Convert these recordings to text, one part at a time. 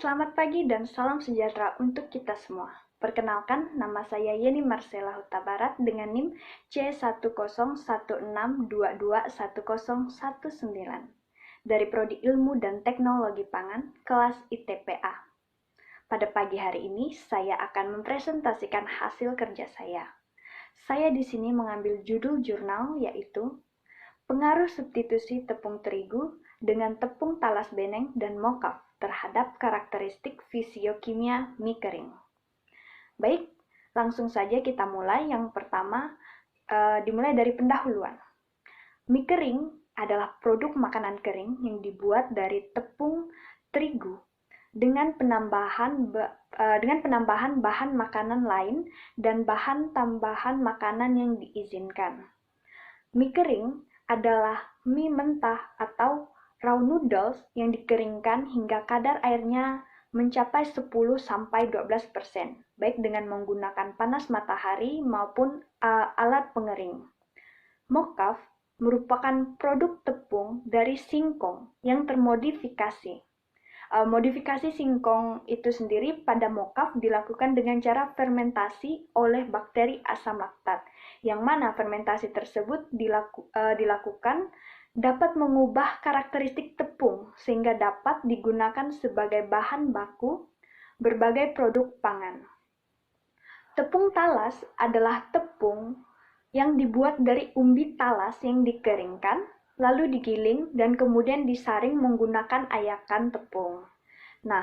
Selamat pagi dan salam sejahtera untuk kita semua. Perkenalkan, nama saya Yeni Marcella Huta Barat dengan NIM C1016221019 dari Prodi Ilmu dan Teknologi Pangan, kelas ITPA. Pada pagi hari ini, saya akan mempresentasikan hasil kerja saya. Saya di sini mengambil judul jurnal yaitu Pengaruh substitusi tepung terigu dengan tepung talas beneng dan mokaf terhadap karakteristik fisiokimia mie kering. Baik, langsung saja kita mulai. Yang pertama, dimulai dari pendahuluan. Mie kering adalah produk makanan kering yang dibuat dari tepung terigu dengan penambahan bahan makanan lain dan bahan tambahan makanan yang diizinkan. Mie kering adalah mie mentah atau raw noodles yang dikeringkan hingga kadar airnya mencapai 10-12%, baik dengan menggunakan panas matahari maupun alat pengering. Mokaf merupakan produk tepung dari singkong yang termodifikasi. Modifikasi singkong itu sendiri pada mokaf dilakukan dengan cara fermentasi oleh bakteri asam laktat, yang mana fermentasi tersebut dilakukan dapat mengubah karakteristik tepung sehingga dapat digunakan sebagai bahan baku berbagai produk pangan. Tepung talas adalah tepung yang dibuat dari umbi talas yang dikeringkan, lalu digiling dan kemudian disaring menggunakan ayakan tepung. Nah,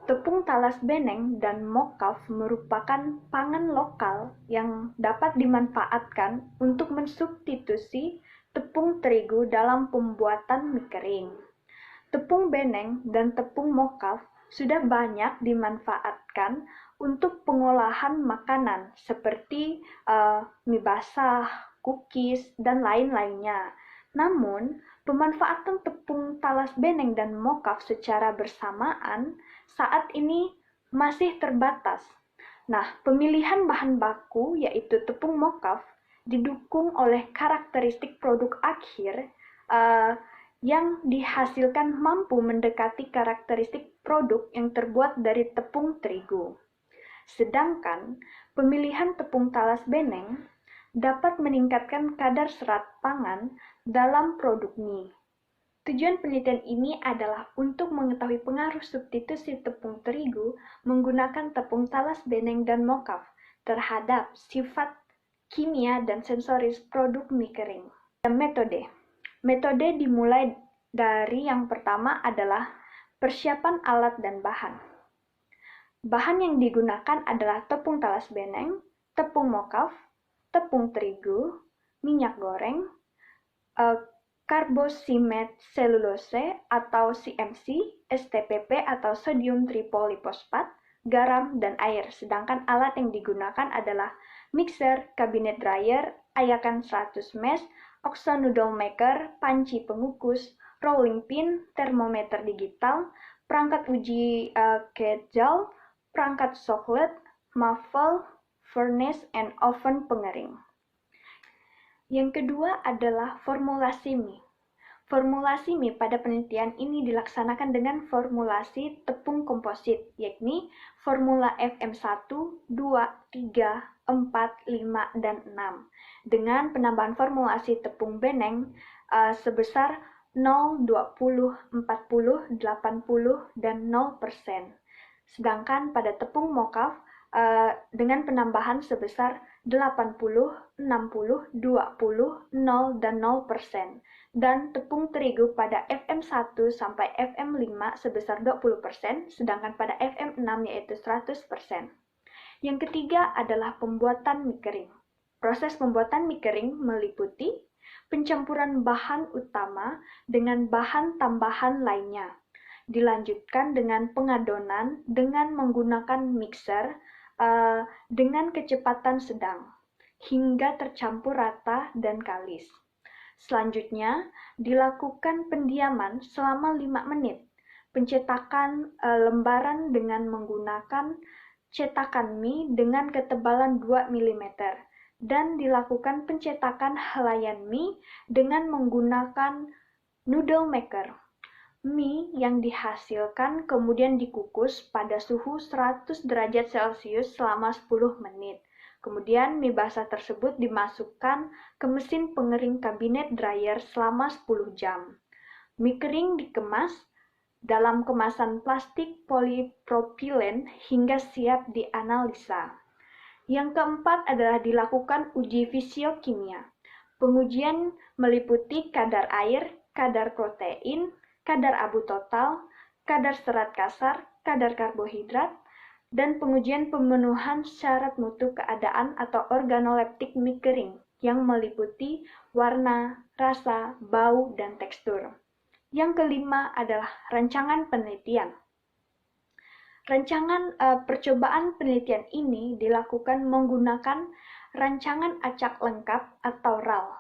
tepung talas beneng dan mokaf merupakan pangan lokal yang dapat dimanfaatkan untuk mensubstitusi tepung terigu dalam pembuatan mie kering. Tepung beneng dan tepung mokaf sudah banyak dimanfaatkan untuk pengolahan makanan seperti mie basah, cookies, dan lain-lainnya. Namun, pemanfaatan tepung talas beneng dan mokaf secara bersamaan saat ini masih terbatas. Nah, pemilihan bahan baku yaitu tepung mokaf didukung oleh karakteristik produk akhir yang dihasilkan mampu mendekati karakteristik produk yang terbuat dari tepung terigu. Sedangkan pemilihan tepung talas beneng dapat meningkatkan kadar serat pangan dalam produk mie. Tujuan penelitian ini adalah untuk mengetahui pengaruh substitusi tepung terigu menggunakan tepung talas beneng dan mokaf terhadap sifat kimia dan sensoris produk mie kering. Metode dimulai dari yang pertama adalah persiapan alat dan bahan. Bahan yang digunakan adalah tepung talas beneng, tepung mokaf, tepung terigu, minyak goreng, karbosimet selulose atau CMC, STPP atau sodium tripolifosfat, garam, dan air. Sedangkan alat yang digunakan adalah mixer, kabinet dryer, ayakan 100 mesh, oxo noodle maker, panci pengukus, rolling pin, termometer digital, perangkat uji kettle, perangkat coklat, muffle, furnace, and oven pengering. Yang kedua adalah formulasi mie. Formulasi mie pada penelitian ini dilaksanakan dengan formulasi tepung komposit, yakni formula FM1, 2, 3, 4, 5, dan 6, dengan penambahan formulasi tepung beneng sebesar 0, 20, 40, 80, dan 0%. Sedangkan pada tepung mokaf dengan penambahan sebesar 80, 60, 20, 0, dan 0%. Dan tepung terigu pada FM1 sampai FM5 sebesar 20%, sedangkan pada FM6 yaitu 100%. Yang ketiga adalah pembuatan mie kering. Proses pembuatan mie kering meliputi pencampuran bahan utama dengan bahan tambahan lainnya. Dilanjutkan dengan pengadonan dengan menggunakan mixer dengan kecepatan sedang hingga tercampur rata dan kalis. Selanjutnya, dilakukan pendiaman selama 5 menit. Pencetakan lembaran dengan menggunakan cetakan mie dengan ketebalan 2 mm dan dilakukan pencetakan helaian mie dengan menggunakan noodle maker. Mie yang dihasilkan kemudian dikukus pada suhu 100 derajat Celcius selama 10 menit. Kemudian mie basah tersebut dimasukkan ke mesin pengering kabinet dryer selama 10 jam. Mie kering dikemas dalam kemasan plastik polipropilen hingga siap dianalisa. Yang keempat adalah dilakukan uji fisiokimia. Pengujian meliputi kadar air, kadar protein, kadar abu total, kadar serat kasar, kadar karbohidrat, dan pengujian pemenuhan syarat mutu keadaan atau organoleptik mie kering yang meliputi warna, rasa, bau, dan tekstur. Yang kelima adalah rancangan penelitian. Percobaan penelitian ini dilakukan menggunakan rancangan acak lengkap atau RAL.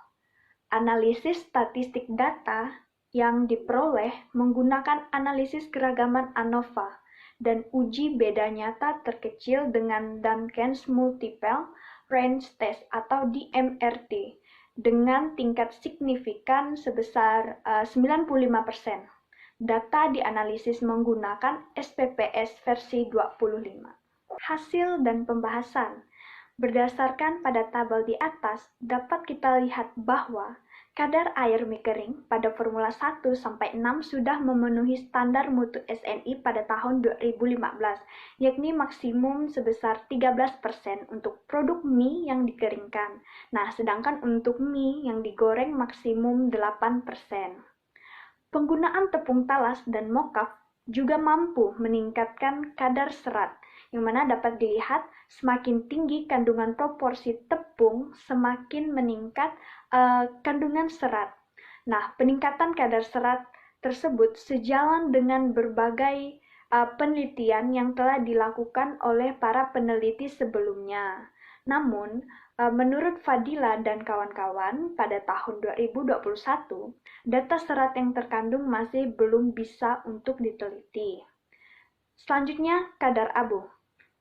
Analisis statistik data yang diperoleh menggunakan analisis keragaman ANOVA dan uji beda nyata terkecil dengan Duncan's Multiple Range Test atau DMRT dengan tingkat signifikan sebesar 95%. Data dianalisis menggunakan SPPS versi 25. Hasil dan pembahasan. Berdasarkan pada tabel di atas, dapat kita lihat bahwa kadar air mie kering pada Formula 1-6 sudah memenuhi standar mutu SNI pada tahun 2015, yakni maksimum sebesar 13% untuk produk mie yang dikeringkan. Nah, sedangkan untuk mie yang digoreng maksimum 8%. Penggunaan tepung talas dan mocaf juga mampu meningkatkan kadar serat, yang mana dapat dilihat semakin tinggi kandungan proporsi tepung, semakin meningkat kandungan serat. Nah, peningkatan kadar serat tersebut sejalan dengan berbagai penelitian yang telah dilakukan oleh para peneliti sebelumnya. Namun, menurut Fadila dan kawan-kawan, pada tahun 2021, data serat yang terkandung masih belum bisa untuk diteliti. Selanjutnya, kadar abu.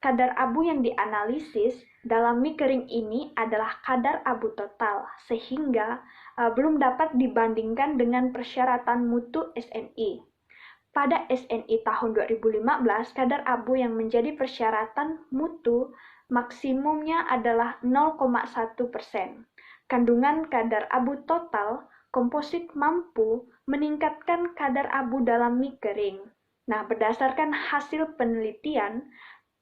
Kadar abu yang dianalisis dalam mie kering ini adalah kadar abu total, sehingga belum dapat dibandingkan dengan persyaratan mutu SNI. Pada SNI tahun 2015, kadar abu yang menjadi persyaratan mutu maksimumnya adalah 0,1%. Kandungan kadar abu total komposit mampu meningkatkan kadar abu dalam mie kering. Nah, berdasarkan hasil penelitian,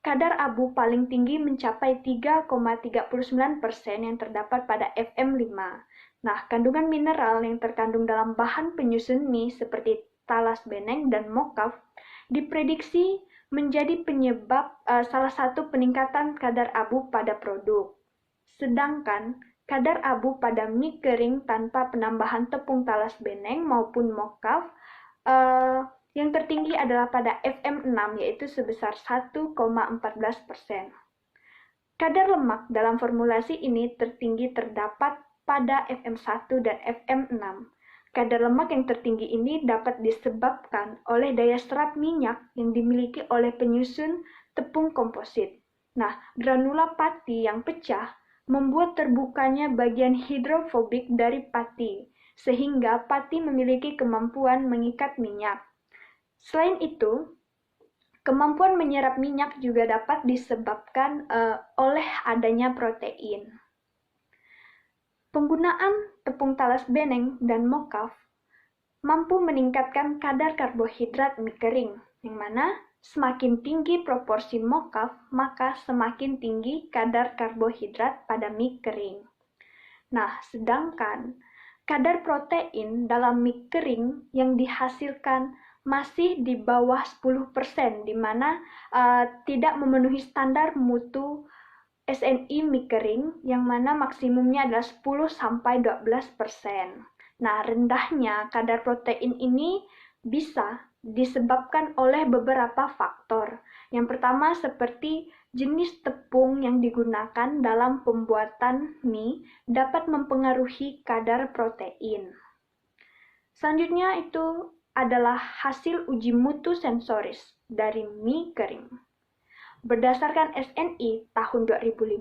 kadar abu paling tinggi mencapai 3,39% yang terdapat pada FM5. Nah, kandungan mineral yang terkandung dalam bahan penyusun mie seperti talas beneng dan mocaf diprediksi menjadi penyebab salah satu peningkatan kadar abu pada produk. Sedangkan kadar abu pada mie kering tanpa penambahan tepung talas beneng maupun mocaf yang tertinggi adalah pada FM6 yaitu sebesar 1,14%. Kadar lemak dalam formulasi ini tertinggi terdapat pada FM1 dan FM6. Kadar lemak yang tertinggi ini dapat disebabkan oleh daya serap minyak yang dimiliki oleh penyusun tepung komposit. Nah, granula pati yang pecah membuat terbukanya bagian hidrofobik dari pati, sehingga pati memiliki kemampuan mengikat minyak. Selain itu, kemampuan menyerap minyak juga dapat disebabkan oleh adanya protein. Penggunaan tepung talas beneng dan mocaf mampu meningkatkan kadar karbohidrat mie kering, yang mana semakin tinggi proporsi mocaf, maka semakin tinggi kadar karbohidrat pada mie kering. Nah, sedangkan kadar protein dalam mie kering yang dihasilkan masih di bawah 10%, di mana tidak memenuhi standar mutu SNI mie kering yang mana maksimumnya adalah 10-12%. Nah, rendahnya kadar protein ini bisa disebabkan oleh beberapa faktor. Yang pertama seperti jenis tepung yang digunakan dalam pembuatan mie dapat mempengaruhi kadar protein. Selanjutnya itu adalah hasil uji mutu sensoris dari mie kering. Berdasarkan SNI tahun 2015,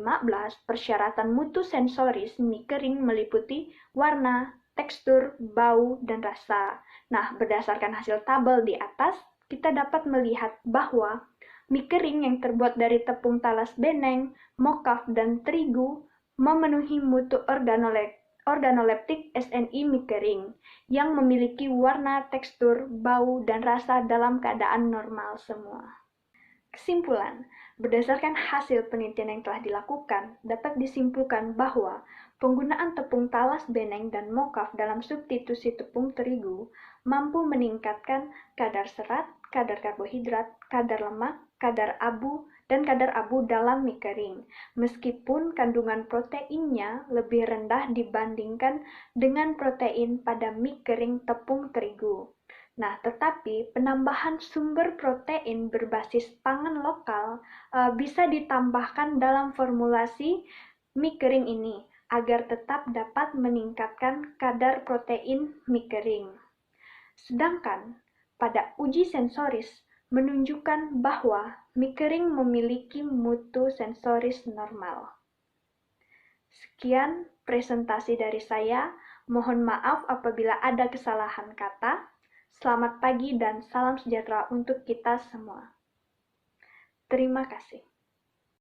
persyaratan mutu sensoris mie kering meliputi warna, tekstur, bau, dan rasa. Nah, berdasarkan hasil tabel di atas, kita dapat melihat bahwa mie kering yang terbuat dari tepung talas beneng, mokaf, dan terigu memenuhi mutu organoleptik SNI mie kering yang memiliki warna, tekstur, bau, dan rasa dalam keadaan normal semua. Kesimpulan, berdasarkan hasil penelitian yang telah dilakukan, dapat disimpulkan bahwa penggunaan tepung talas beneng dan mokaf dalam substitusi tepung terigu mampu meningkatkan kadar serat, kadar karbohidrat, kadar lemak, kadar abu, dan kadar abu dalam mie kering, meskipun kandungan proteinnya lebih rendah dibandingkan dengan protein pada mie kering tepung terigu. Nah, tetapi penambahan sumber protein berbasis pangan lokal bisa ditambahkan dalam formulasi mie kering ini agar tetap dapat meningkatkan kadar protein mie kering. Sedangkan pada uji sensoris menunjukkan bahwa mie kering memiliki mutu sensoris normal. Sekian presentasi dari saya. Mohon maaf apabila ada kesalahan kata. Selamat pagi dan salam sejahtera untuk kita semua. Terima kasih.